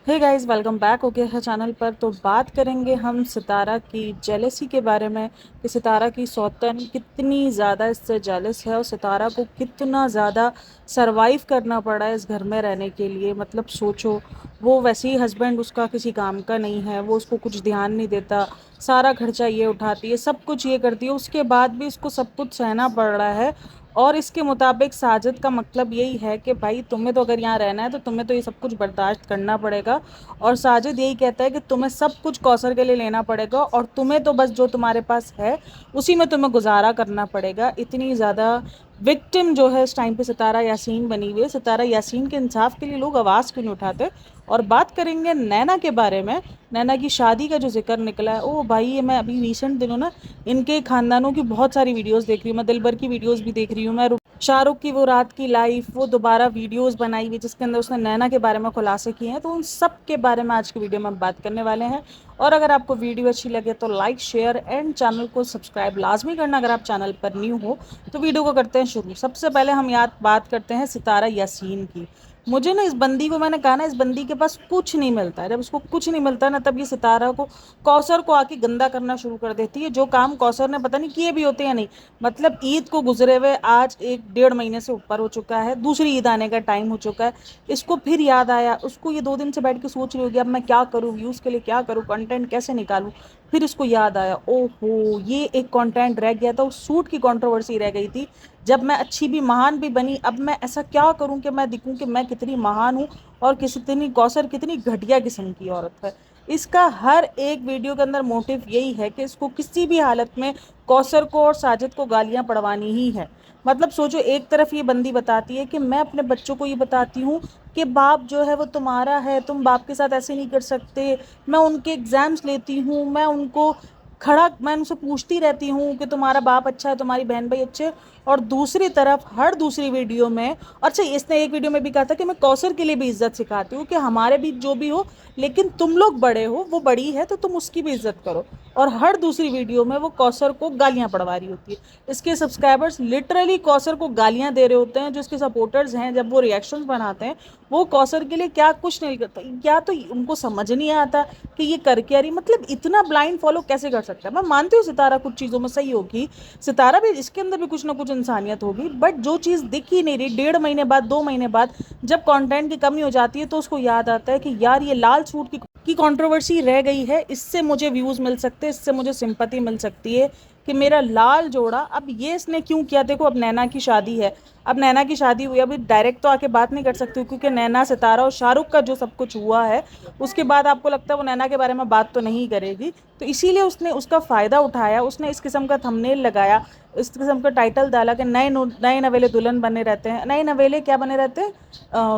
हे guys, welcome back okay है channel पर। तो बात करेंगे हम सितारा की जेलसी के बारे में कि सितारा की सौतन कितनी ज़्यादा इससे जेलस है और सितारा को कितना ज़्यादा सरवाइव करना पड़ा है इस घर में रहने के लिए। मतलब सोचो, वो वैसे ही हस्बैंड उसका किसी काम का नहीं है, वो उसको कुछ ध्यान नहीं देता, सारा खर्चा ये उठाती है, सब कुछ ये करती है, उसके बाद भी इसको सब कुछ सहना पड़ रहा है। और इसके मुताबिक साजिद का मतलब यही है कि भाई तुम्हें तो अगर यहाँ रहना है तो तुम्हें तो ये सब कुछ बर्दाश्त करना पड़ेगा। और साजिद यही कहता है कि तुम्हें सब कुछ कौसर के लिए लेना पड़ेगा और तुम्हें तो बस जो तुम्हारे पास है उसी में तुम्हें गुजारा करना पड़ेगा। इतनी ज़्यादा विक्टिम जो है इस टाइम पे सितारा यासीन बनी हुई है। सितारा यासीन के इंसाफ के लिए लोग आवाज़ क्यों नहीं उठाते। और बात करेंगे नैना के बारे में। नैना की शादी का जो जिक्र निकला है, ओ भाई, ये मैं अभी रिसेंट दिनों ना इनके खानदानों की बहुत सारी वीडियोस देख रही हूँ। मैं दिलबर की वीडियोस भी देख रही हूँ, मैं शाहरुख की वो रात की लाइफ, वो दोबारा वीडियोस बनाई हुई जिसके अंदर उसने नैना के बारे में खुलासे किए हैं। तो उन सब के बारे में आज की वीडियो में हम बात करने वाले हैं। और अगर आपको वीडियो अच्छी लगे तो लाइक शेयर एंड चैनल को सब्सक्राइब लाजमी करना अगर आप चैनल पर न्यू हो। तो वीडियो को करते हैं शुरू। सबसे पहले हम याद बात करते हैं सितारा यासीन की। मुझे ना इस बंदी को, मैंने कहा ना, इस बंदी के पास कुछ नहीं मिलता है। जब उसको कुछ नहीं मिलता है ना, तब ये सितारा को, कौसर को आके गंदा करना शुरू कर देती है। जो काम कौसर ने पता नहीं किए भी होते हैं या नहीं। मतलब ईद को गुजरे हुए आज 1 डेढ़ महीने से ऊपर हो चुका है, दूसरी ईद आने का टाइम हो चुका है। इसको फिर याद आया, उसको ये 2 दिन से बैठ के सोच रही होगी अब मैं क्या करूँ, व्यूज़ के लिए क्या करूँ, कंटेंट कैसे निकालूं। फिर इसको याद आया, ओहो, ये एक कंटेंट रह गया था, उस सूट की कंट्रोवर्सी रह गई थी। जब मैं अच्छी भी महान भी बनी, अब मैं ऐसा क्या करूं कि मैं दिखूं कि मैं कितनी महान हूं और कितनी कौसर कितनी घटिया किस्म की औरत है। इसका हर एक वीडियो के अंदर मोटिव यही है कि इसको किसी भी हालत में कौसर को और साजिद को गालियां पड़वानी ही है। मतलब सोचो, एक तरफ ये बंदी बताती है कि मैं अपने बच्चों को ये बताती हूँ कि बाप जो है वो तुम्हारा है, तुम बाप के साथ ऐसे नहीं कर सकते। मैं उनके एग्जाम्स लेती हूँ, मैं उनसे पूछती रहती हूँ कि तुम्हारा बाप अच्छा है, तुम्हारी बहन भाई अच्छे। और दूसरी तरफ हर दूसरी वीडियो में, अच्छा, इसने एक वीडियो में भी कहा था कि मैं कौसर के लिए भी इज्जत सिखाती हूँ कि हमारे बीच जो भी हो, लेकिन तुम लोग बड़े हो, वो बड़ी है तो तुम उसकी भी इज्जत करो। और हर दूसरी वीडियो में वो कौसर को गालियां पड़वा रही होती है। इसके सब्सक्राइबर्स लिटरली कौसर को गालियां दे रहे होते हैं। जो इसके सपोर्टर्स हैं, जब वो रिएक्शंस बनाते हैं, वो कौसर के लिए क्या कुछ नहीं करता। या तो उनको समझ नहीं आता कि ये कर क्या रही, मतलब इतना ब्लाइंड फॉलो कैसे कर सकता है। मैं मानती हूँ सितारा कुछ चीज़ों में सही होगी, सितारा भी, इसके अंदर भी कुछ ना कुछ इंसानियत होगी, बट जो चीज़ दिख ही नहीं रही, 1.5 महीने बाद 2 महीने बाद जब कंटेंट की कमी हो जाती है तो उसको याद आता है कि यार ये लाल सूट की कंट्रोवर्सी रह गई है, इससे मुझे व्यूज़ मिल सकते हैं, इससे मुझे सिंपैथी मिल सकती है कि मेरा लाल जोड़ा। अब ये इसने क्यों किया, देखो अब नैना की शादी है, अब नैना की शादी हुई, अभी डायरेक्ट तो आके बात नहीं कर सकती क्योंकि नैना, सितारा और शाहरुख का जो सब कुछ हुआ है उसके बाद आपको लगता है वो नैना के बारे में बात तो नहीं करेगी। तो इसीलिए उसने उसका फ़ायदा उठाया, उसने इस किस्म का थंबनेल लगाया, इस किस्म का टाइटल डाला कि नए नए नवेले दुल्हन बने रहते हैं। नए नवेले क्या बने रहते हैं,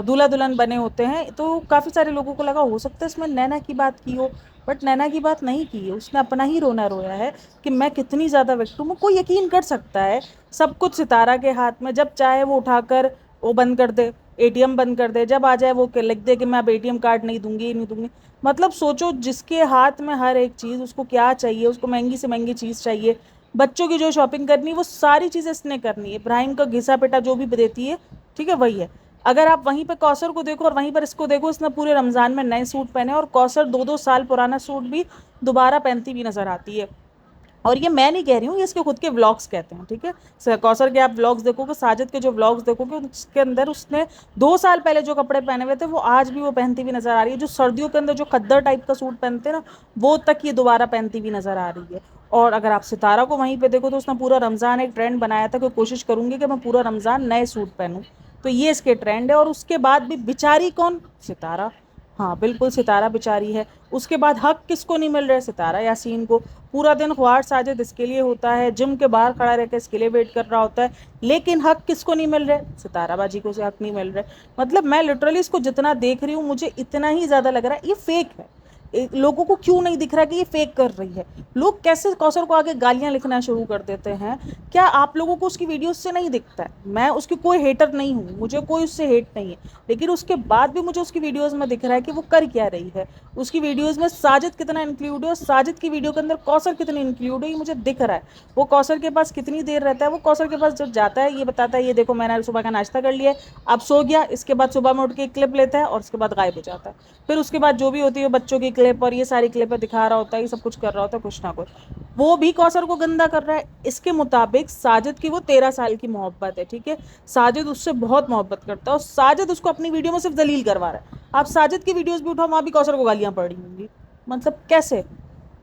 दूल्हा दुल्हन बने होते हैं। तो काफ़ी सारे लोगों को लगा हो सकता है इसमें नैना की बात की हो, बट नैना की बात नहीं की है। उसने अपना ही रोना रोया है कि मैं कितनी ज़्यादा विक्टिम हूँ। कोई यकीन कर सकता है सब कुछ सितारा के हाथ में, जब चाहे वो उठाकर वो बंद कर दे, एटीएम बंद कर दे, जब आ जाए वो लिख दे कि मैं अब एटीएम कार्ड नहीं दूंगी, नहीं दूंगी। मतलब सोचो, जिसके हाथ में हर एक चीज़, उसको क्या चाहिए, उसको महंगी से महंगी चीज़ चाहिए, बच्चों की जो शॉपिंग करनी, वो सारी चीज़ें इसने करनी है। इब्राहिम का घिसा पिटा जो भी देती है, ठीक है, वही है। अगर आप वहीं पे कौसर को देखो और वहीं पर इसको देखो, इसने पूरे रमज़ान में नए सूट पहने और कौसर 2-2 साल पुराना सूट भी दोबारा पहनती हुई नजर आती है। और ये मैं नहीं कह रही हूँ, ये इसके खुद के व्लॉग्स कहते हैं, ठीक है। कौसर के आप व्लॉग्स देखोगे, साजिद के जो व्लॉग्स देखोगे, उसके अंदर उसने 2 साल पहले जो कपड़े पहने हुए थे वो आज भी वो पहनती हुई नजर आ रही है। जो सर्दियों के अंदर जो खद्दर टाइप का सूट पहनते हैं ना, वो तक ये दोबारा पहनती हुई नजर आ रही है। और अगर आप सितारा को वहीं पे देखो तो उसने पूरा रमज़ान एक ट्रेंड बनाया था कि कोशिश करूंगी कि मैं पूरा रमज़ान नए सूट पहनूं। तो ये इसके ट्रेंड है। और उसके बाद भी बेचारी कौन, सितारा। हाँ बिल्कुल, सितारा बेचारी है। उसके बाद हक किसको नहीं मिल रहा है, सितारा यासीन को। पूरा दिन ख्वार साजिद इसके लिए होता है, जिम के बाहर खड़ा रहकर इसके लिए वेट कर रहा होता है, लेकिन हक किसको नहीं मिल रहा है, सितारा बाजी को से हक नहीं मिल रहा है। मतलब मैं लिटरली इसको जितना देख रही हूँ मुझे इतना ही ज़्यादा लग रहा है ये फेक है। लोगों को क्यों नहीं दिख रहा कि ये फेक कर रही है? लोग कैसे कौसर को आगे गालियां लिखना शुरू कर देते हैं? क्या आप लोगों को उसकी वीडियोस से नहीं दिखता है? मैं उसकी कोई हेटर नहीं हूँ, मुझे कोई उससे हेट नहीं है, लेकिन उसके बाद भी मुझे उसकी वीडियोस में दिख रहा है कि वो कर क्या रही है। उसकी वीडियोस में साजिद कितना इंक्लूड है और साजिद की वीडियो के अंदर कौसर कितनी इंक्लूड है, ये मुझे दिख रहा है। वो कौसर के पास कितनी देर रहता है, वो कौसर के पास जब जाता है ये बताता है ये देखो मैंने सुबह का नाश्ता कर लिया, अब सो गया। इसके बाद सुबह में उठ के क्लिप लेता है और उसके बाद गायब हो जाता है। फिर उसके बाद जो भी होती है बच्चों की क्लिप और ये सारी क्लिपें दिखा रहा होता है, ये सब कुछ कर रहा होता है, कुछ ना कुछ। वो भी कौसर को गंदा कर रहा है। इसके मुताबिक साजिद की वो 13 साल की मोहब्बत है, ठीक है। साजिद उससे बहुत मोहब्बत करता है और साजिद उसको अपनी वीडियो में सिर्फ दलील करवा रहा है। आप साजिद की वीडियोस भी उठाओ, वहां भी कौसर को गालियां पड़ रही होंगी। मतलब कैसे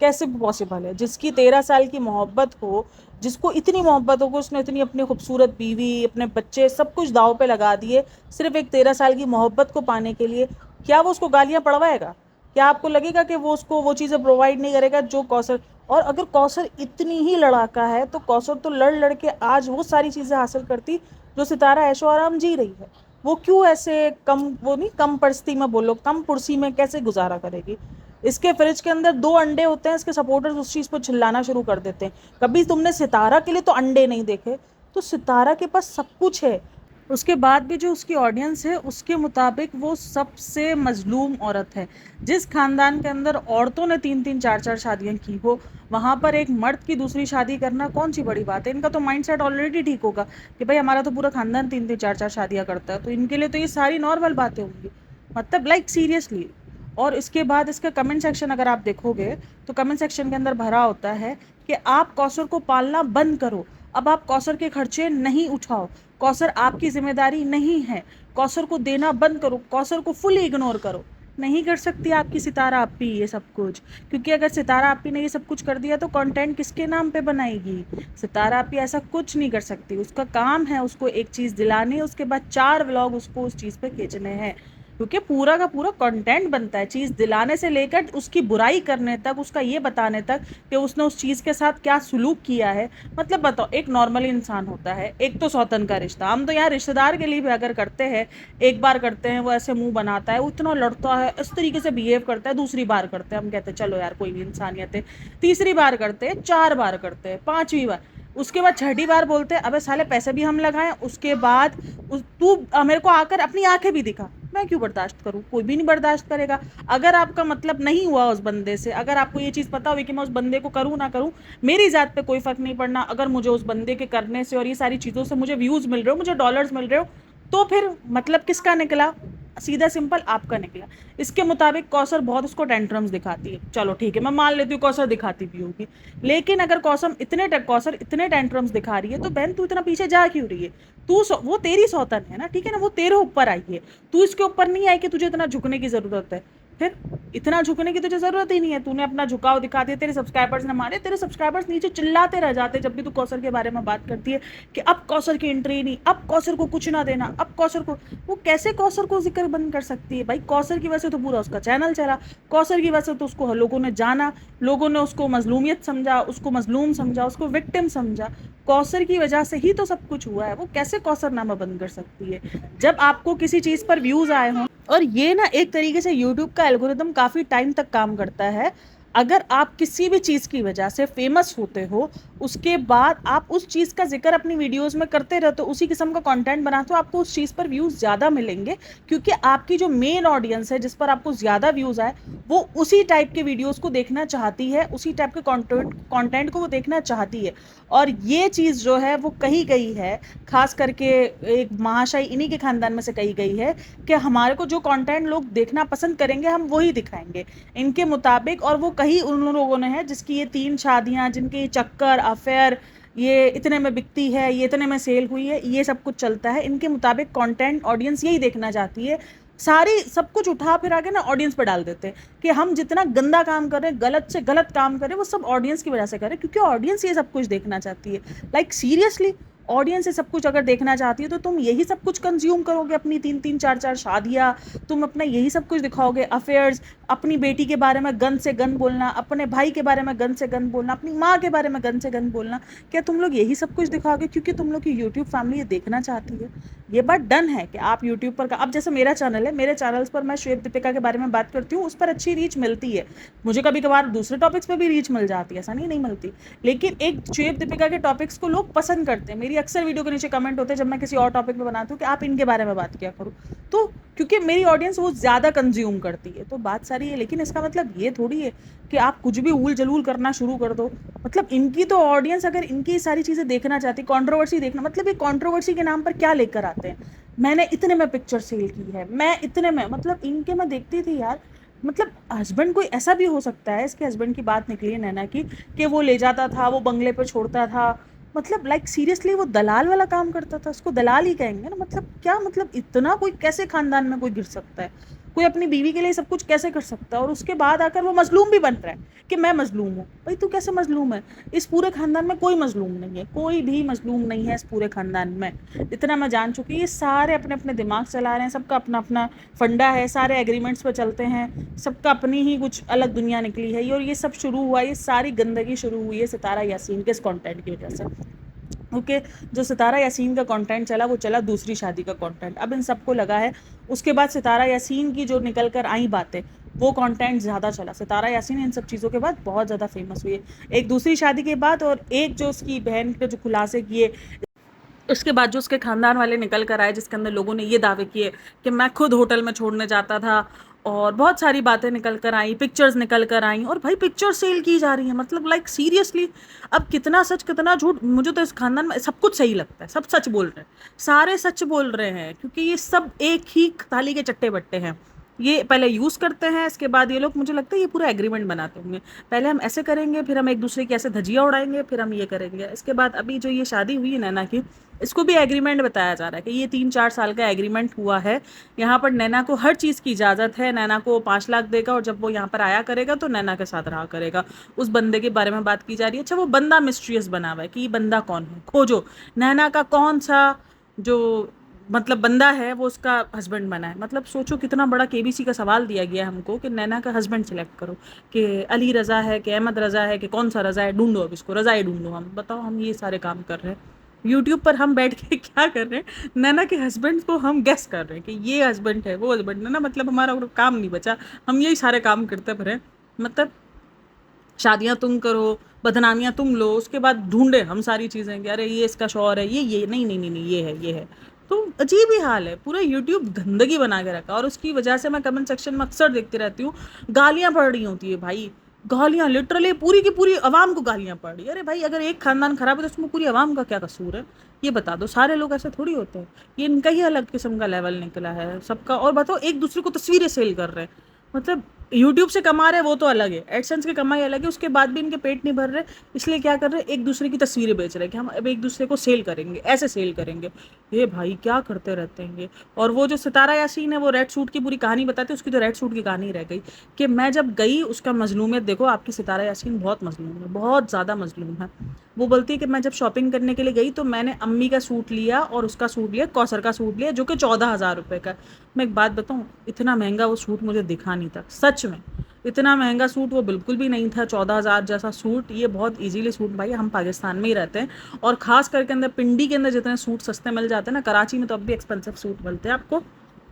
कैसे पॉसिबल है? जिसकी 13 साल की मोहब्बत हो, जिसको इतनी मोहब्बत हो कि उसने इतनी अपनी खूबसूरत बीवी, अपने बच्चे, सब कुछ दाव पे लगा दिए सिर्फ एक 13 साल की मोहब्बत को पाने के लिए, क्या वो उसको गालियां पड़वाएगा? क्या आपको लगेगा कि वो उसको वो चीज़ें प्रोवाइड नहीं करेगा जो कौसर? और अगर कौसर इतनी ही लड़ाका है तो कौसर तो लड़ लड़ के आज वो सारी चीज़ें हासिल करती जो सितारा ऐशो आराम जी रही है। वो क्यों ऐसे कम, वो नहीं, कम परस्ती में बोलो, कम पुर्सी में कैसे गुजारा करेगी? इसके फ्रिज के अंदर 2 अंडे होते हैं, इसके सपोर्टर्स उस चीज़ पर चिल्लाना शुरू कर देते हैं। कभी तुमने सितारा के लिए तो अंडे नहीं देखे? तो सितारा के पास सब कुछ है। उसके बाद भी जो उसकी ऑडियंस है उसके मुताबिक वो सबसे मजलूम औरत है। जिस खानदान के अंदर औरतों ने 3-3 4-4 शादियां की हो, वहाँ पर एक मर्द की दूसरी शादी करना कौन सी बड़ी बात है? इनका तो माइंडसेट ऑलरेडी ठीक होगा कि भाई हमारा तो पूरा खानदान 3-3 4-4 शादियां करता है, तो इनके लिए तो ये सारी नॉर्मल बातें होंगी। मतलब लाइक सीरियसली। और इसके बाद इसका कमेंट सेक्शन अगर आप देखोगे तो कमेंट सेक्शन के अंदर भरा होता है कि आप कौसर को पालना बंद करो, अब आप कौसर के खर्चे नहीं उठाओ, कौसर आपकी जिम्मेदारी नहीं है, कौसर को देना बंद करो, कौसर को फुली इग्नोर करो। नहीं कर सकती आपकी सितारा आप्पी ये सब कुछ, क्योंकि अगर सितारा आप्पी ने ये सब कुछ कर दिया तो कंटेंट किसके नाम पे बनाएगी? सितारा आप्पी ऐसा कुछ नहीं कर सकती। उसका काम है उसको एक चीज़ दिलानी, उसके बाद 4 व्लॉग उसको उस चीज़ पे खींचने हैं, क्योंकि पूरा का पूरा कंटेंट बनता है चीज़ दिलाने से लेकर उसकी बुराई करने तक, उसका ये बताने तक कि उसने उस चीज़ के साथ क्या सुलूक किया है। मतलब बताओ, एक नॉर्मल इंसान होता है, एक तो सौतन का रिश्ता, हम तो यहाँ रिश्तेदार के लिए भी अगर करते हैं, एक बार करते हैं वो ऐसे मुंह बनाता है, वो इतना लड़ता है, इस तरीके से बिहेव करता है, दूसरी बार करते हैं हम कहते हैं चलो यार कोई नहीं, इंसानियत है। तीसरी बार करते हैं, 4 बार करते हैं, 5वीं बार, उसके बाद 6ठी बार बोलते हैं अबे साले पैसे भी हम लगाएं, उसके बाद तू मेरे को आकर अपनी आंखें भी दिखा। मैं क्यों बर्दाश्त करूं? कोई भी नहीं बर्दाश्त करेगा। अगर आपका मतलब नहीं हुआ उस बंदे से, अगर आपको ये चीज़ पता हुई कि मैं उस बंदे को करूं ना करूं, मेरी ज़ात पे कोई फ़र्क नहीं पड़ना, अगर मुझे उस बंदे के करने से और ये सारी चीज़ों से मुझे व्यूज़ मिल रहे हो, मुझे डॉलर्स मिल रहे हो, तो फिर मतलब किसका निकला? सीधा सिंपल आपका निकला। इसके मुताबिक कौसर बहुत उसको टेंट्रम्स दिखाती है, चलो ठीक है मैं मान लेती हूँ कौसर दिखाती भी होगी, लेकिन अगर कौसर इतने टेंट्रम्स दिखा रही है तो बहन तू इतना पीछे जा क्यों रही है? वो तेरी सौतन है ना, ठीक है ना, वो तेरे ऊपर आई है, तू इसके ऊपर नहीं आई कि तुझे इतना झुकने की जरूरत है। फिर इतना झुकने की तुझे जरूरत ही नहीं है, तूने अपना झुकाव दिखा दिया, तेरे सब्सक्राइबर्स ने मारे, तेरे सब्सक्राइबर्स नीचे चिल्लाते रह जाते जब भी तू कौसर के बारे में बात करती है कि अब कौसर की एंट्री नहीं, अब कौसर को कुछ ना देना, अब कौसर को। वो कैसे कौसर को जिक्र बंद कर सकती है भाई? कौसर की वजह से तो पूरा उसका चैनल चला, कौसर की वजह से तो उसको लोगों ने जाना, लोगों ने उसको मजलूमियत समझा, उसको मजलूम समझा, उसको विक्टिम समझा। कौसर की वजह से ही तो सब कुछ हुआ है। वो कैसे कौसर नामा बंद कर सकती है? जब आपको किसी चीज़ पर व्यूज़ आए हों, और ये ना एक तरीके से यूट्यूब का एल्गोरिदम काफ़ी टाइम तक काम करता है। अगर आप किसी भी चीज़ की वजह से फेमस होते हो, उसके बाद आप उस चीज़ का जिक्र अपनी वीडियोस में करते रहते हो, उसी किस्म का कंटेंट बनाते हो, आपको उस चीज़ पर व्यूज़ ज़्यादा मिलेंगे, क्योंकि आपकी जो मेन ऑडियंस है जिस पर आपको ज़्यादा व्यूज़ आए वो उसी टाइप के वीडियोस को देखना चाहती है, उसी टाइप के कंटेंट को वो देखना चाहती है। और ये चीज़ जो है वो कही गई है, खास करके एक महाशय इन्हीं के खानदान में से कही गई है कि हमारे को जो कंटेंट लोग देखना पसंद करेंगे हम वही दिखाएंगे इनके मुताबिक। और वो कही उन लोगों ने है जिसकी ये 3 शादियां, जिनके चक्कर अफेयर, ये इतने में बिकती है, ये इतने में सेल हुई है, ये सब कुछ चलता है इनके मुताबिक। कंटेंट ऑडियंस यही देखना चाहती है। सारी सब कुछ उठा फिर आके ना ऑडियंस पर डाल देते हैं कि हम जितना गंदा काम कर रहे हैं, गलत से गलत काम कर रहे हैं, वो सब ऑडियंस की वजह से कर रहे हैं, क्योंकि ऑडियंस ये सब कुछ देखना चाहती है। लाइक सीरियसली, ऑडियंस ये सब कुछ अगर देखना चाहती है तो तुम यही सब कुछ कंज्यूम करोगे, अपनी 3-3 4-4 शादियाँ, तुम अपना यही सब कुछ दिखाओगे, अफेयर्स। अपनी बेटी के बारे में गन से गन बोलना, अपने भाई के बारे में गन से गन बोलना, अपनी माँ के बारे में गन से गन बोलना, क्या तुम लोग यही सब कुछ दिखाओगे क्योंकि तुम लोग की यूट्यूब फैमिली ये देखना चाहती है? ये बात डन है कि आप यूट्यूब पर अब जैसे मेरा चैनल है, मेरे चैनल्स पर मैं श्वेत दीपिका के बारे में बात करती हूँ, उस पर अच्छी रीच मिलती है। मुझे कभी कभार दूसरे टॉपिक्स पर भी रीच मिल जाती है, ऐसा नहीं मिलती, लेकिन एक श्वेत दीपिका के टॉपिक्स को लोग पसंद करते हैं। मेरी अक्सर वीडियो के नीचे कमेंट होते हैं जब मैं किसी और टॉपिक पे बनाती हूँ कि आप इनके बारे में बात किया करो, तो क्योंकि मेरी ऑडियंस वो ज़्यादा कंज्यूम करती है, तो बात सारी है। लेकिन इसका मतलब ये थोड़ी है कि आप कुछ भी ऊल जलूल करना शुरू कर दो। मतलब इनकी तो ऑडियंस अगर इनकी सारी चीज़ें देखना चाहती, कंट्रोवर्सी देखना, मतलब ये कंट्रोवर्सी के नाम पर क्या लेकर आते हैं, मैंने इतने में पिक्चर सेल की है, मैं इतने में, मतलब इनके मैं देखती थी यार, मतलब हस्बैंड कोई ऐसा भी हो सकता है, इसके हस्बैंड की बात निकली है नैना की, कि वो ले जाता था, वो बंगले पे छोड़ता था, मतलब लाइक सीरियसली वो दलाल वाला काम करता था, उसको दलाल ही कहेंगे ना। मतलब क्या, मतलब इतना कोई कैसे खानदान में कोई गिर सकता है, कोई अपनी बीवी के लिए सब कुछ कैसे कर सकता है, और उसके बाद आकर वो मजलूम भी बन रहा है कि मैं मजलूम हूँ। भाई तू कैसे मजलूम है? इस पूरे खानदान में कोई मजलूम नहीं है, कोई भी मजलूम नहीं है इस पूरे खानदान में, इतना मैं जान चुकी। ये सारे अपने अपने दिमाग चला रहे हैं, सबका अपना अपना फंडा है, सारे एग्रीमेंट्स पर चलते हैं, सबका अपनी ही कुछ अलग दुनिया निकली है। और ये सब शुरू हुआ, ये सारी गंदगी शुरू हुई है सितारा यासीन के इस कंटेंट की वजह से। ओके, जो सितारा यासीन का कंटेंट चला वो चला दूसरी शादी का कंटेंट, अब इन सबको लगा है उसके बाद सितारा यासीन की जो निकल कर आई बातें, वो कंटेंट ज़्यादा चला। सितारा यासीन इन सब चीज़ों के बाद बहुत ज़्यादा फेमस हुई है, एक दूसरी शादी के बाद, और एक जो उसकी बहन के जो खुलासे किए उसके बाद, जो उसके खानदान वाले निकल कर आए, जिसके अंदर लोगों ने ये दावे किए कि मैं खुद होटल में छोड़ने जाता था, और बहुत सारी बातें निकल कर आई, पिक्चर्स निकल कर आई, और भाई पिक्चर सेल की जा रही है। मतलब लाइक सीरियसली, अब कितना सच कितना झूठ, मुझे तो इस खानदान में सब कुछ सही लगता है, सब सच बोल रहे हैं, सारे सच बोल रहे हैं, क्योंकि ये सब एक ही थाली के चट्टे बट्टे हैं। ये पहले यूज़ करते हैं, इसके बाद ये लोग, मुझे लगता है ये पूरा एग्रीमेंट बनाते होंगे, पहले हम ऐसे करेंगे, फिर हम एक दूसरे की ऐसे धजिया उड़ाएंगे, फिर हम ये करेंगे। इसके बाद अभी जो ये शादी हुई है नैना की, इसको भी एग्रीमेंट बताया जा रहा है कि ये 3-4 साल का एग्रीमेंट हुआ है। यहाँ पर नैना को हर चीज़ की इजाज़त है, नैना को 5 लाख देगा, और जब वो यहाँ पर आया करेगा तो नैना के साथ रहा करेगा। उस बंदे के बारे में बात की जा रही है। अच्छा, वो बंदा मिस्ट्रियस बना हुआ है कि ये बंदा कौन है, खोजो नैना का कौन सा जो मतलब बंदा है वो उसका हस्बैंड बना है। मतलब सोचो कितना बड़ा केबीसी का सवाल दिया गया है हमको कि नैना का हस्बैंड सिलेक्ट करो, कि अली रज़ा है कि अहमद रज़ा है कि कौन सा रज़ा है, ढूंढो अब इसको, रज़ा ही ढूंढो। हम बताओ, हम ये सारे काम कर रहे हैं यूट्यूब पर, हम बैठ के क्या कर रहे हैं, नैना के हस्बैंड को हम गेस कर रहे हैं कि ये हस्बैंड है, वो हस्बैंड है ना। मतलब हमारा और काम नहीं बचा, हम यही सारे काम करते रहे। मतलब शादियाँ तुम करो, बदनामियाँ तुम लो, उसके बाद ढूंढे हम सारी चीज़ें कि अरे ये इसका शौहर है, ये नहीं नहीं नहीं नहीं, ये है, ये है। तो अजीब ही हाल है, पूरा यूट्यूब गंदगी बना के रखा। और उसकी वजह से मैं कमेंट सेक्शन में अक्सर देखती रहती हूँ, गालियाँ पड़ रही होती है भाई, गालियाँ लिटरली पूरी की पूरी आवाम को गालियाँ पड़ रही है। अरे भाई, अगर एक खानदान खराब है तो उसमें पूरी आवाम का क्या कसूर है, ये बता दो। सारे लोग ऐसे थोड़ी होते हैं, ये इनका ही अलग किस्म का लेवल निकला है सबका। और बताओ, एक दूसरे को तस्वीरें सेल कर रहे हैं, मतलब यूट्यूब से कमा रहे हैं वो तो अलग है, एडसेंस की कमाई अलग है, उसके बाद भी इनके पेट नहीं भर रहे, इसलिए क्या कर रहे हैं, एक दूसरे की तस्वीरें बेच रहे हैं कि हम अब एक दूसरे को सेल करेंगे, ऐसे सेल करेंगे। ये भाई क्या करते रहते हैं ये। और वो जो सितारा यासीन है, वो रेड सूट की पूरी कहानी बताती है, उसकी तो रेड सूट की कहानी रह गई कि मैं जब गई, उसका मजलूमियत देखो, आपकी सितारा यासीन बहुत मजलूम है, बहुत ज़्यादा मजलूम है। वो बोलती है कि मैं जब शॉपिंग करने के लिए गई तो मैंने अम्मी का सूट लिया और उसका सूट लिया, कौसर का सूट लिया, जो कि 14,000 रुपये का। मैं एक बात बताऊँ, इतना महंगा वो सूट मुझे दिखा नहीं था, सच में इतना महंगा सूट वो बिल्कुल भी नहीं था। 14,000 जैसा सूट, ये बहुत इजीली सूट, भाई हम पाकिस्तान में ही रहते हैं, और ख़ास करके अंदर पिंडी के अंदर जितने सूट सस्ते मिल जाते हैं ना, कराची में तो अब भी एक्सपेंसिव सूट मिलते हैं आपको,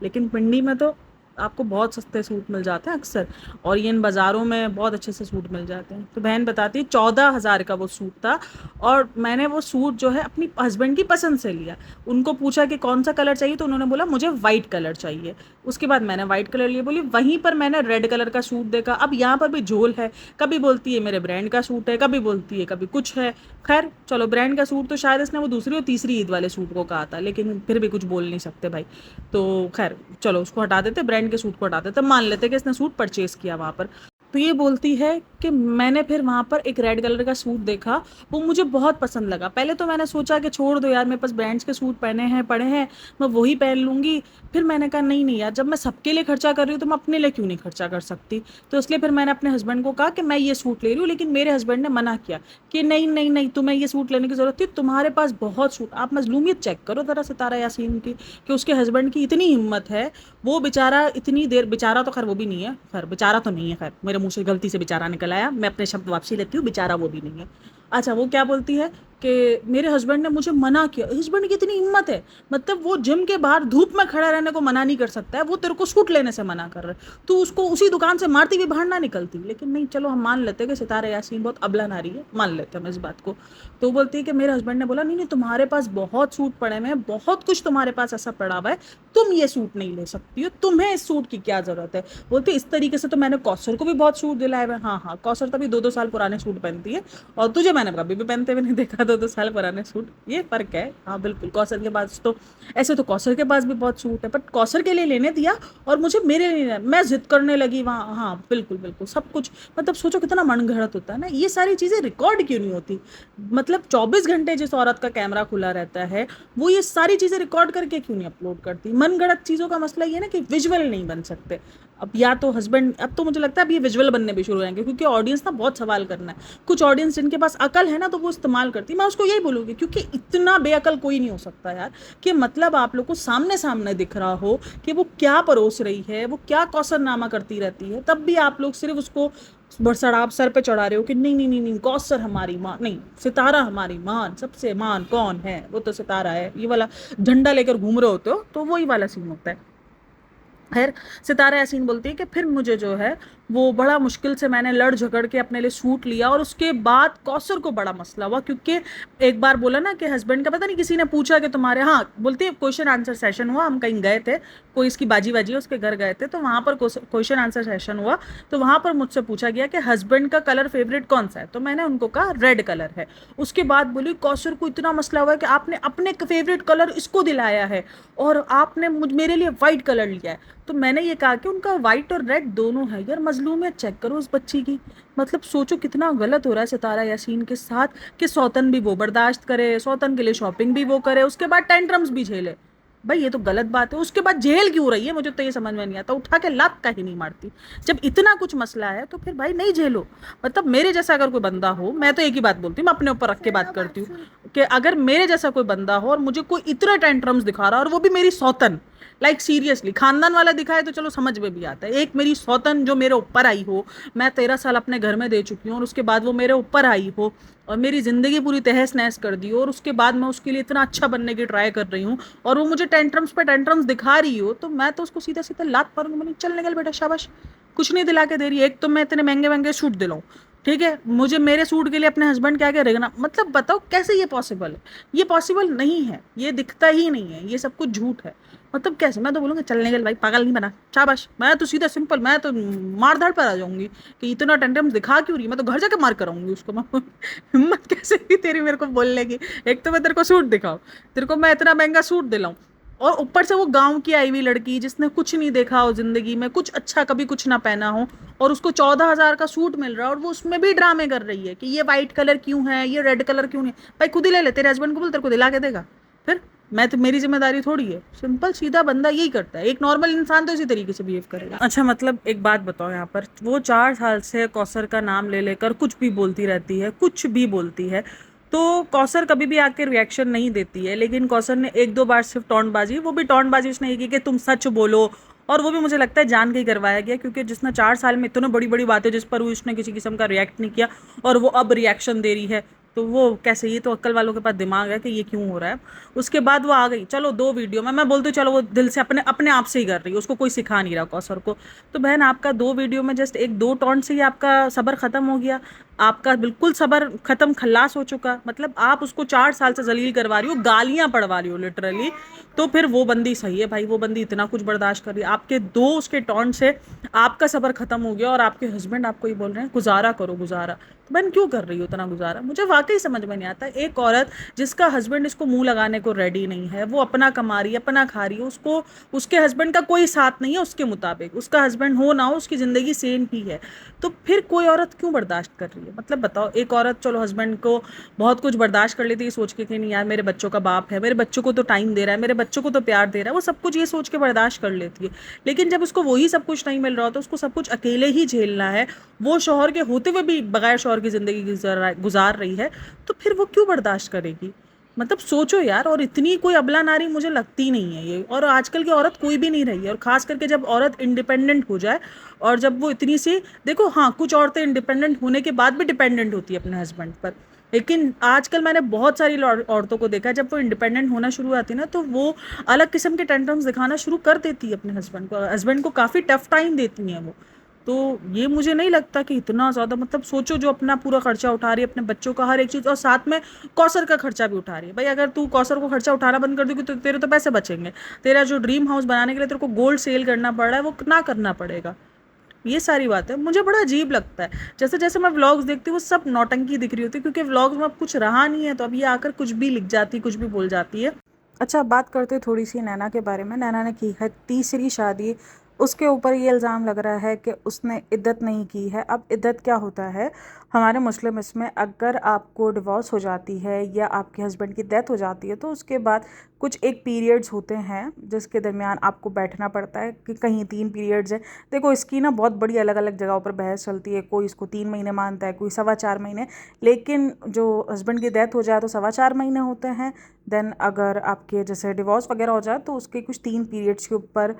लेकिन पिंडी में तो आपको बहुत सस्ते सूट मिल जाते हैं अक्सर, और ये इन बाज़ारों में बहुत अच्छे से सूट मिल जाते हैं। तो बहन बताती है 14,000 का वो सूट था, और मैंने वो सूट जो है अपनी हस्बैंड की पसंद से लिया। उनको पूछा कि कौन सा कलर चाहिए, तो उन्होंने बोला मुझे वाइट कलर चाहिए। उसके बाद मैंने वाइट कलर लिए, बोली वहीं पर मैंने रेड कलर का सूट देखा। अब यहाँ पर भी झोल है, कभी बोलती है मेरे ब्रांड का सूट है, कभी बोलती है कभी कुछ है। खैर चलो, ब्रांड का सूट तो शायद इसने वो दूसरी और तीसरी ईद वाले सूट को कहा था, लेकिन फिर भी कुछ बोल नहीं सकते भाई, तो खैर चलो उसको हटा देते, ब्रांड के सूट को हटा देते, मान लेते कि इसने सूट परचेज किया वहाँ पर। तो ये बोलती है कि मैंने फिर वहाँ पर एक रेड कलर का सूट देखा, वो मुझे बहुत पसंद लगा। पहले तो मैंने सोचा कि छोड़ दो यार, मेरे पास ब्रांड्स के सूट पहने हैं पड़े हैं, मैं वही पहन लूँगी। फिर मैंने कहा नहीं नहीं यार, जब मैं सबके लिए खर्चा कर रही हूँ तो मैं अपने लिए क्यों नहीं खर्चा कर सकती। तो इसलिए फिर मैंने अपने हस्बैंड को कहा कि मैं ये सूट ले रही हूँ, लेकिन मेरे हस्बैंड ने मना किया कि नहीं नहीं नहीं, तुम्हें ये सूट लेने की ज़रूरत थी, तुम्हारे पास बहुत सूट। आप मजलूमियत चेक करो ज़रा सितारा यासीन की, कि उसके हस्बैंड की इतनी हिम्मत है, वो बेचारा इतनी देर, बेचारा तो खैर वो भी नहीं है, खैर बेचारा तो नहीं है, खैर मेरे मुंह से गलती से बेचारा निकल आया, मैं अपने शब्द वापसी लेती हूँ, बेचारा वो भी नहीं है। अच्छा, वो क्या बोलती है कि मेरे हस्बैंड ने मुझे मना किया। हस्बैंड की इतनी हिम्मत है, मतलब वो जिम के बाहर धूप में खड़ा रहने को मना नहीं कर सकता है, वो तेरे को सूट लेने से मना कर रहा है, तो उसको उसी दुकान से मारती हुई बाहर ना निकलती। लेकिन नहीं, चलो हम मान लेते हैं कि सितारा यासीन बहुत अबला नारी है, मान लेते हैं हम इस बात को। तो बोलती है कि मेरे हस्बैंड ने बोला नहीं नहीं, तुम्हारे पास बहुत सूट पड़े हुए हैं, बहुत कुछ तुम्हारे पास ऐसा पड़ा हुआ है, तुम ये सूट नहीं ले सकती हो, तुम्हें इस सूट की क्या जरूरत है। बोलती इस तरीके से तो मैंने कौसर को भी बहुत सूट दिलाए हुए। हाँ हाँ, कौसर तभी 2-2 साल पुराने सूट पहनती है, और तुझे मैंने कभी भी पहनते हुए नहीं देखा 2-2 साल पुराने सूट, ये फर्क है। हाँ बिल्कुल, कौसर के पास तो, ऐसे तो कौसर के पास भी बहुत सूट है, बट कौसर के लिए लेने दिया और मुझे मेरे लिए नहीं, मैं जिद करने लगी वहाँ। हाँ बिल्कुल बिल्कुल, सब कुछ, मतलब सोचो कितना मनगढ़ंत होता है ना। ये सारी चीज़ें रिकॉर्ड क्यों नहीं होती, मतलब 24 घंटे जिस औरत का कैमरा खुला रहता है, वो ये सारी चीज़ें रिकॉर्ड करके क्यों नहीं अपलोड करती। मनगढ़ंत चीज़ों का मसला ये ना कि विजुअल नहीं बन सकते। अब या तो हस्बैंड, अब तो मुझे लगता है अब ये विजुअल बनने भी शुरू हो जाएंगे, क्योंकि ऑडियंस ना बहुत सवाल करना है। कुछ ऑडियंस जिनके पास अकल है ना, तो वो इस्तेमाल करती है। मैं उसको यही बोलूँगी, क्योंकि इतना बेअकल कोई नहीं हो सकता यार, कि मतलब आप लोग को सामने सामने दिख रहा हो कि वो क्या परोस रही है, वो क्या कौसरनामा करती रहती है, तब भी आप लोग सिर्फ उसको बरसड़ाप सर पे चढ़ा रहे हो कि नहीं नहीं नहीं नहीं, कौसर हमारी माँ नहीं, सितारा हमारी मान, सबसे मान कौन है, वो तो सितारा है। ये वाला झंडा लेकर घूम रहे होते हो, तो वही वाला सीन होता है। खैर, सितारा यासीन बोलती है कि फिर मुझे जो है वो बड़ा मुश्किल से मैंने लड़ झगड़ के अपने लिए सूट लिया, और उसके बाद कौसर को बड़ा मसला हुआ, क्योंकि एक बार बोला ना कि हस्बैंड का, पता नहीं किसी ने पूछा कि तुम्हारे, हाँ बोलती है क्वेश्चन आंसर सेशन हुआ, हम कहीं गए थे, कोई इसकी बाजी बाजी है उसके घर गए थे, तो वहाँ पर क्वेश्चन आंसर सेशन हुआ। तो वहाँ पर मुझसे पूछा गया कि हस्बैंड का कलर फेवरेट कौन सा है, तो मैंने उनको कहा रेड कलर है। उसके बाद बोली कौसर को इतना मसला हुआ है कि आपने अपने फेवरेट कलर इसको दिलाया है, और आपने मेरे लिए वाइट कलर लिया है। तो मैंने ये कहा कि उनका वाइट और रेड दोनों है यार, मजलूमियत चेक करो उस बच्ची की, मतलब सोचो कितना गलत हो रहा है सितारा यासीन के साथ, कि सौतन भी वो बर्दाश्त करे, सौतन के लिए शॉपिंग भी वो करे, उसके बाद टेंट्रम्स भी झेले। भाई ये तो गलत बात है, उसके बाद जेल क्यों रही है, मुझे तो ये समझ में नहीं आता, उठा के लात का ही नहीं मारती। जब इतना कुछ मसला है तो फिर भाई नहीं झेलो। मतलब मेरे जैसा अगर कोई बंदा हो, मैं तो एक ही बात बोलती हूँ, मैं अपने ऊपर रख के बात करती हूँ, कि अगर मेरे जैसा कोई बंदा हो और मुझे कोई इतना टेंट्रम्स दिखा रहा है, और वो भी मेरी सौतन, लाइक सीरियसली खानदान वाला दिखाए तो चलो समझ में भी आता है, एक मेरी सौतन जो मेरे ऊपर आई हो, मैं 13 साल अपने घर में दे चुकी हूँ, और उसके बाद वो मेरे ऊपर आई हो और मेरी ज़िंदगी पूरी तहस नहस कर दी हो, और उसके बाद मैं उसके लिए इतना अच्छा बनने की ट्राई कर रही हूँ, और वो मुझे टेंट्रम्स पे टेंट्रम्स दिखा रही हो, तो मैं तो उसको सीधा सीधा लात मारूंगी, मैंने चल निकल बेटा शाबाश, कुछ नहीं दिला के दे रही है, एक तो मैं इतने महंगे महंगे सूट दिलाऊं, ठीक है, मुझे मेरे सूट के लिए अपने हस्बैंड क्या क्या रेगना, मतलब बताओ कैसे ये पॉसिबल है। ये पॉसिबल नहीं है, ये दिखता ही नहीं है, ये सब कुछ झूठ है। मतलब कैसे, मैं तो बोलूँगी चलने के भाई, पागल नहीं बना, शाबाश, मैं तो सीधा सिंपल, मैं तो मार धाड़ पर आ जाऊंगी कि इतना टेंट्रम्स दिखा क्यों रही है, मैं तो घर जाके मार कराऊंगी उसको मैं। हिम्मत कैसे हुई तेरी मेरे को बोलने की, एक तो मैं तेरे को सूट दिखाऊं, तेरे को मैं इतना महंगा सूट दिलाऊं, और ऊपर से वो गांव की आई हुई लड़की जिसने कुछ नहीं देखा हो जिंदगी में, कुछ अच्छा कभी कुछ ना पहना हो, और उसको 14,000 का सूट मिल रहा है, और वो उसमें भी ड्रामे कर रही है कि ये वाइट कलर क्यों है, ये रेड कलर क्यों नहीं। भाई खुद ही ले ले, तेरे हस्बैंड को बोल, तेरे को दिला के देगा। फिर मैं तो, मेरी जिम्मेदारी थोड़ी है, सिंपल सीधा बंदा यही करता है, एक नॉर्मल इंसान तो इसी तरीके से बिहेव करेगा। अच्छा, मतलब एक बात बताओ, यहाँ पर वो 4 साल से कौसर का नाम ले लेकर कुछ भी बोलती रहती है, कुछ भी बोलती है, तो कौसर कभी भी आके रिएक्शन नहीं देती है, लेकिन कौसर ने 1-2 बार सिर्फ टॉन्ट बाजी, वो भी टॉन्ट बाजी उसने ये की कि तुम सच बोलो, और वो भी मुझे लगता है जान के ही करवाया गया, क्योंकि जिसने 4 साल में इतने बड़ी बड़ी बातें जिस पर उसने किसी किस्म का रिएक्ट नहीं किया, और वो अब रिएक्शन दे रही है, तो वो कैसे, ये तो अक्ल वालों के पास दिमाग है कि ये क्यों हो रहा है। उसके बाद वो आ गई, चलो 2 वीडियो में, मैं बोलती हूँ चलो वो दिल से अपने अपने आप से ही कर रही है, उसको कोई सिखा नहीं रहा कौसर को। तो बहन आपका 2 वीडियो में जस्ट 1-2 टॉन्ट से ही आपका सब्र खत्म हो गया। आपका बिल्कुल सब्र खत्म, खल्लास हो चुका, मतलब आप उसको 4 साल से जलील करवा रही हो, गालियां पड़वा रही हो लिटरली। तो फिर वो बंदी सही है भाई, वो बंदी इतना कुछ बर्दाश्त कर रही है आपके दो उसके टॉन्ट से। आपका सब्र खत्म हो गया और आपके हस्बैंड आपको ये बोल रहे हैं गुजारा करो गुजारा। तो बहन क्यों कर रही हो इतना गुजारा? मुझे वाकई समझ में नहीं आता। एक औरत जिसका हस्बैंड इसको मुंह लगाने को रेडी नहीं है, वो अपना कमा रही है, अपना खा रही है, उसको उसके हस्बैंड का कोई साथ नहीं है, उसके मुताबिक उसका हस्बैंड हो ना हो उसकी जिंदगी सेम ही है, तो फिर कोई औरत क्यों बर्दाश्त कर रही है? मतलब बताओ, एक औरत चलो हस्बैंड को बहुत कुछ बर्दाश्त कर लेती है सोच के कि नहीं यार मेरे बच्चों का बाप है, मेरे बच्चों को तो टाइम दे रहा है, मेरे बच्चों को तो प्यार दे रहा है, वो सब कुछ ये सोच के बर्दाश्त कर लेती है। लेकिन जब उसको वही सब कुछ नहीं मिल रहा होता, उसको सब कुछ अकेले ही झेलना है, वो शौहर के होते हुए भी बगैर शौहर की जिंदगी गुजार रही है, तो फिर वो क्यों बर्दाश्त करेगी? मतलब सोचो यार। और इतनी कोई अबला नारी मुझे लगती नहीं है ये, और आजकल की औरत कोई भी नहीं रही है, और खास करके जब औरत इंडिपेंडेंट हो जाए, और जब वो इतनी सी, देखो हाँ कुछ औरतें इंडिपेंडेंट होने के बाद भी डिपेंडेंट होती है अपने हस्बैंड पर, लेकिन आजकल मैंने बहुत सारी औरतों को देखा है जब वो इंडिपेंडेंट होना शुरू आती है ना, तो वो अलग किस्म के टेंट्रम्स दिखाना शुरू कर देती है अपने हस्बैंड को काफ़ी टफ टाइम देती हैं वो। तो ये मुझे नहीं लगता कि इतना ज़्यादा, मतलब सोचो जो अपना पूरा खर्चा उठा रही है, अपने बच्चों का हर एक चीज़, और साथ में कौसर का खर्चा भी उठा रही है। भाई अगर तू कौसर को खर्चा उठाना बंद कर देगी तो तेरे तो पैसे बचेंगे, तेरा जो ड्रीम हाउस बनाने के लिए तेरे को गोल्ड सेल करना पड़ रहा है वो ना करना पड़ेगा। ये सारी बात है, मुझे बड़ा अजीब लगता है। जैसे जैसे मैं व्लॉग्स देखती हूँ वो सब नौटंकी दिख रही होती है, क्योंकि व्लॉग्स में अब कुछ रहा नहीं है, तो अब ये आकर कुछ भी लिख जाती, कुछ भी बोल जाती है। अच्छा, बात करते थोड़ी सी नैना के बारे में। नैना ने की है तीसरी शादी। उसके ऊपर ये इल्ज़ाम लग रहा है कि उसने इद्दत नहीं की है। अब इद्दत क्या होता है हमारे मुस्लिम इसमें, अगर आपको डिवोर्स हो जाती है या आपके हस्बैंड की डेथ हो जाती है तो उसके बाद कुछ एक पीरियड्स होते हैं जिसके दरमियान आपको बैठना पड़ता है, कि कहीं 3 पीरियड्स है। देखो इसकी ना बहुत बड़ी अलग अलग जगहों पर बहस चलती है, कोई इसको 3 महीने मानता है, कोई 4.25 महीने, लेकिन जो हस्बैंड की डेथ हो जाए तो 4.25 महीने होते हैं। देन अगर आपके जैसे डिवोर्स वगैरह हो जाए तो उसके कुछ 3 पीरियड्स के ऊपर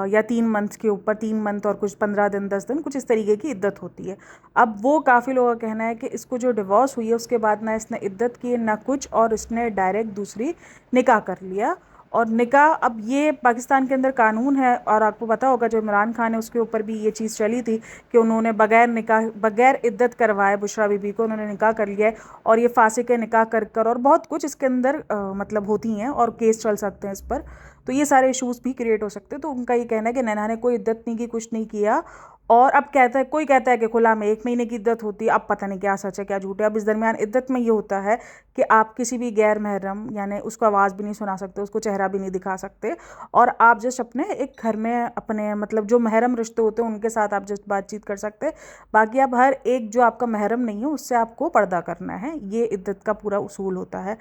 या 3 मंथ्स के ऊपर, 3 मंथ और कुछ 15 दिन 10 दिन कुछ इस तरीके की इद्दत होती है। अब वो काफ़ी लोगों का कहना है कि इसको जो डिवोर्स हुई है उसके बाद ना इसने इद्दत की ना कुछ, और इसने डायरेक्ट दूसरी निकाह कर लिया। और निकाह, अब ये पाकिस्तान के अंदर कानून है, और आपको पता होगा जो इमरान खान है उसके ऊपर भी ये चीज़ चली थी कि उन्होंने बगैर निकाह बगैर इद्दत करवाए बुशरा बीबी को उन्होंने निकाह कर लिया है, और ये फांसी के निकाह कर और बहुत कुछ इसके अंदर मतलब होती हैं और केस चल सकते हैं इस पर। तो ये सारे इश्यूज भी क्रिएट हो सकते हैं। तो उनका ये कहना है कि नैना ने कोई इद्दत नहीं की, कुछ नहीं किया। और अब कहता है, कोई कहता है कि खुला में 1 महीने की इद्दत होती है। अब पता नहीं क्या सच है क्या झूठ है। अब इस दरमियान इद्दत में ये होता है कि आप किसी भी गैर महरम, यानी उसको आवाज़ भी नहीं सुना सकते, उसको चेहरा भी नहीं दिखा सकते, और आप जस्ट अपने एक घर में अपने मतलब जो महरम रिश्ते होते हैं उनके साथ आप जस्ट बातचीत कर सकते हैं। बाकी आप हर एक जो आपका महरम नहीं है उससे आपको पर्दा करना है। ये इद्दत का पूरा उसूल होता है।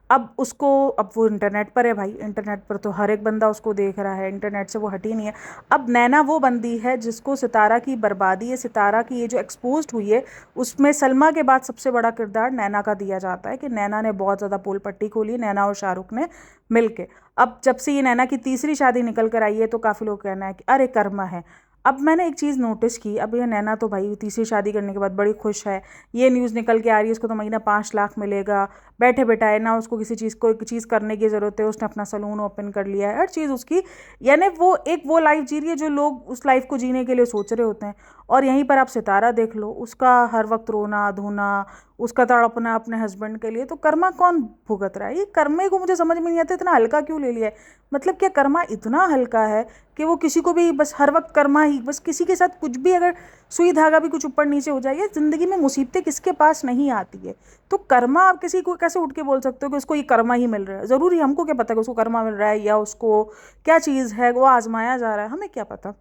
अब उसको, अब वो इंटरनेट पर है भाई, इंटरनेट पर तो हर एक बंदा उसको देख रहा है, इंटरनेट से वो हटी नहीं है। अब नैना वो बंदी है जिसको सितारा की बर्बादी है, सितारा की ये जो एक्सपोज्ड हुई है, उसमें सलमा के बाद सबसे बड़ा किरदार नैना का दिया जाता है कि नैना ने बहुत ज़्यादा पोल पट्टी खोली, नैना और शाहरुख ने मिल के। अब जब से ये नैना की तीसरी शादी निकल कर आई है तो काफ़ी लोग कहना है कि अरे कर्मा है। अब मैंने एक चीज़ नोटिस की, अब ये नैना तो भाई तीसरी शादी करने के बाद बड़ी खुश है, ये न्यूज़ निकल के आ रही है इसको तो महीना 5 लाख मिलेगा, बैठे बैठाए ना उसको किसी चीज़ को एक चीज़ करने की ज़रूरत है, उसने अपना सलून ओपन कर लिया है, हर चीज़ उसकी, यानी वो लाइफ जी रही है जो लोग उस लाइफ को जीने के लिए सोच रहे होते हैं। और यहीं पर आप सितारा देख लो, उसका हर वक्त रोना धोना, उसका तड़पना अपने हस्बैंड के लिए, तो कर्मा कौन भुगत रहा है? ये कर्मे को मुझे समझ में नहीं आता, इतना हल्का क्यों ले लिया है? मतलब क्या कर्मा इतना हल्का है कि वो किसी को भी बस हर वक्त कर्मा ही, बस किसी के साथ कुछ भी अगर सुई धागा भी कुछ ऊपर नीचे हो जाए, ज़िंदगी में मुसीबतें किसके पास नहीं आती है? तो कर्मा आप किसी को कैसे उठ के बोल सकते हो कि उसको ये कर्मा ही मिल रहा है? ज़रूरी हमको क्या पता कि उसको कर्मा मिल रहा है या उसको क्या चीज़ है वो आजमाया जा रहा है, हमें क्या पता।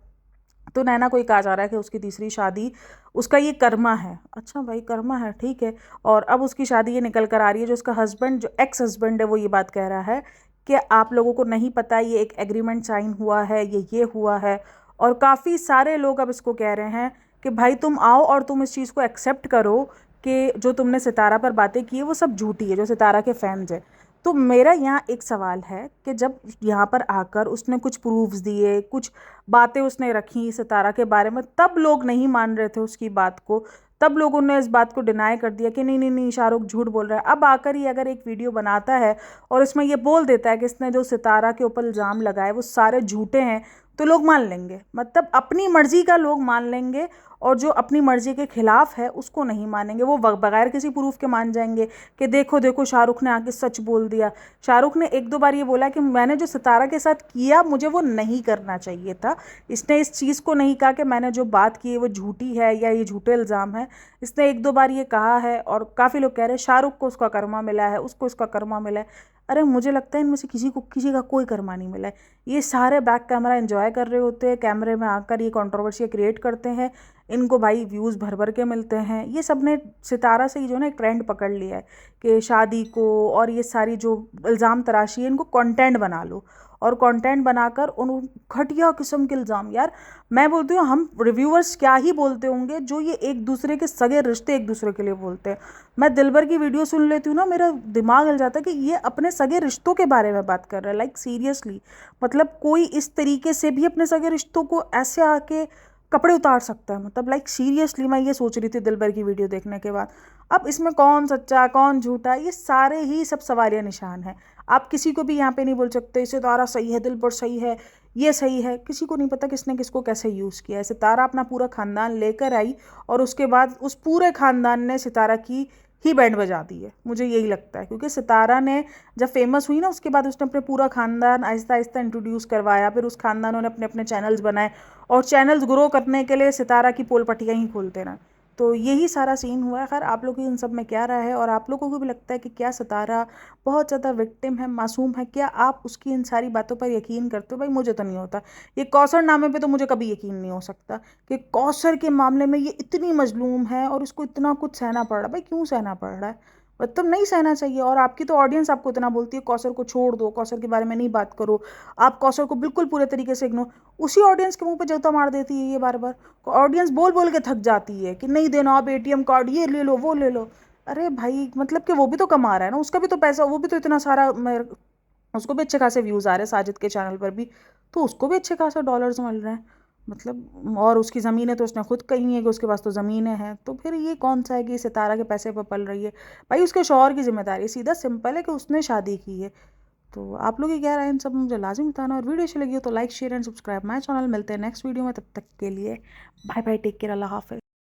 तो नैना को ये कहा जा रहा है कि उसकी तीसरी शादी उसका ये कर्मा है। अच्छा भाई कर्मा है, ठीक है। और अब उसकी शादी ये निकल कर आ रही है, जो उसका हस्बैंड, जो एक्स हस्बैंड है, वो ये बात कह रहा है कि आप लोगों को नहीं पता ये एक एग्रीमेंट साइन हुआ है, ये हुआ है। और काफ़ी सारे लोग अब इसको कह रहे हैं कि भाई तुम आओ और तुम इस चीज़ को एक्सेप्ट करो कि जो तुमने सितारा पर बातें की है वो सब झूठी है, जो सितारा के फैंस है। तो मेरा यहाँ एक सवाल है कि जब यहाँ पर आकर उसने कुछ प्रूफ्स दिए, कुछ बातें उसने रखी सितारा के बारे में, तब लोग नहीं मान रहे थे उसकी बात को, तब लोगों ने इस बात को डिनाई कर दिया कि नहीं नहीं नहीं शाहरुख झूठ बोल रहा है। अब आकर ही अगर एक वीडियो बनाता है और इसमें ये बोल देता है कि इसने जो सितारा के ऊपर इल्ज़ाम लगाए वो सारे झूठे हैं, तो लोग मान लेंगे, मतलब अपनी मर्जी का लोग मान लेंगे, और जो अपनी मर्जी के खिलाफ है उसको नहीं मानेंगे। वो बगैर किसी प्रूफ के मान जाएंगे कि देखो देखो शाहरुख ने आके सच बोल दिया। शाहरुख ने एक दो बार ये बोला कि मैंने जो सितारा के साथ किया मुझे वो नहीं करना चाहिए था। इसने इस चीज़ को नहीं कहा कि मैंने जो बात की है वो झूठी है या ये झूठे इल्ज़ाम है। इसने एक दो बार ये कहा है, और काफ़ी लोग कह रहे हैं शाहरुख को उसका कर्मा मिला है, उसको इसका कर्मा मिला है। अरे मुझे लगता है इनमें से किसी का कोई कर्मा नहीं मिला है। ये सारे बैक कैमरा एंजॉय कर रहे होते हैं, कैमरे में आकर ये कंट्रोवर्सी क्रिएट करते हैं। इनको भाई व्यूज़ भर भर के मिलते हैं। ये सब ने सितारा से ही जो ना एक ट्रेंड पकड़ लिया है कि शादी को और ये सारी जो इल्ज़ाम तराशी है इनको कंटेंट बना लो, और कंटेंट बनाकर उन घटिया किस्म के इल्ज़ाम। यार मैं बोलती हूँ हम रिव्यूअर्स क्या ही बोलते होंगे जो ये एक दूसरे के सगे रिश्ते एक दूसरे के लिए बोलते हैं। मैं दिलबर की वीडियो सुन लेती हूँ ना, मेरा दिमाग हिल जाता है कि ये अपने सगे रिश्तों के बारे में बात कर रहा है। लाइक सीरियसली, मतलब कोई इस तरीके से भी अपने सगे रिश्तों को ऐसे आके कपड़े उतार सकता है? मतलब लाइक सीरियसली मैं ये सोच रही थी दिलबर की वीडियो देखने के बाद। अब इसमें कौन सच्चा कौन झूठा, ये सारे ही सब सवालिया निशान हैं। आप किसी को भी यहाँ पे नहीं बोल सकते सितारा सही है, दिलबर सही है, ये सही है। किसी को नहीं पता किसने किसको कैसे यूज़ किया है। सितारा अपना पूरा खानदान लेकर आई, और उसके बाद उस पूरे खानदान ने सितारा की ही बैंड बजा दी है, मुझे यही लगता है। क्योंकि सितारा ने जब फेमस हुई ना, उसके बाद उसने अपने पूरा खानदान आहिस्ता आहिस्ता इंट्रोड्यूस करवाया। फिर उस खानदानों ने अपने अपने चैनल्स बनाए, और चैनल्स ग्रो करने के लिए सितारा की पोल पट्टियाँ ही खोलते रहे। तो यही सारा सीन हुआ है। खैर आप लोगों की इन सब में क्या राय है, और आप लोगों को भी लगता है कि क्या सितारा बहुत ज़्यादा विक्टिम है, मासूम है? क्या आप उसकी इन सारी बातों पर यकीन करते हो? भाई मुझे तो नहीं होता। ये कौसर नामे पे तो मुझे कभी यकीन नहीं हो सकता कि कौसर के मामले में ये इतनी मजलूम है और इसको इतना कुछ सहना पड़ रहा है। भाई क्यों सहना पड़ रहा है? मतलब नहीं सहना चाहिए। और आपकी तो ऑडियंस आपको इतना बोलती है कौसर को छोड़ दो, कौसर के बारे में नहीं बात करो, आप कौसर को बिल्कुल पूरे तरीके से इग्नोर। उसी ऑडियंस के मुंह पे जूता मार देती है ये बार बार। ऑडियंस बोल बोल के थक जाती है कि नहीं देना आप एटीएम कार्ड, ये ले लो वो ले लो। अरे भाई मतलब कि वो भी तो कमा रहा है ना, उसका भी तो पैसा, वो भी तो इतना सारा उसको भी अच्छे खासे व्यूज़ आ रहे हैं साजिद के चैनल पर भी, तो उसको भी अच्छे खासे डॉलर्स मिल रहे हैं। मतलब और उसकी ज़मीनें तो उसने खुद कही है कि उसके पास तो ज़मीनें हैं। तो फिर ये कौन सा है कि सितारा के पैसे पर पल रही है? भाई उसके शौहर की जिम्मेदारी सीधा सिंपल है कि उसने शादी की है। तो आप लोग की क्या राय है इन सब में मुझे लाजिम बताना, और वीडियो अच्छी लगी हो तो like share and subscribe my channel. मिलते हैं नेक्स्ट वीडियो में, तब तक के लिए बाय बाय, टेक केयर, अल्लाह हाफ़िज़।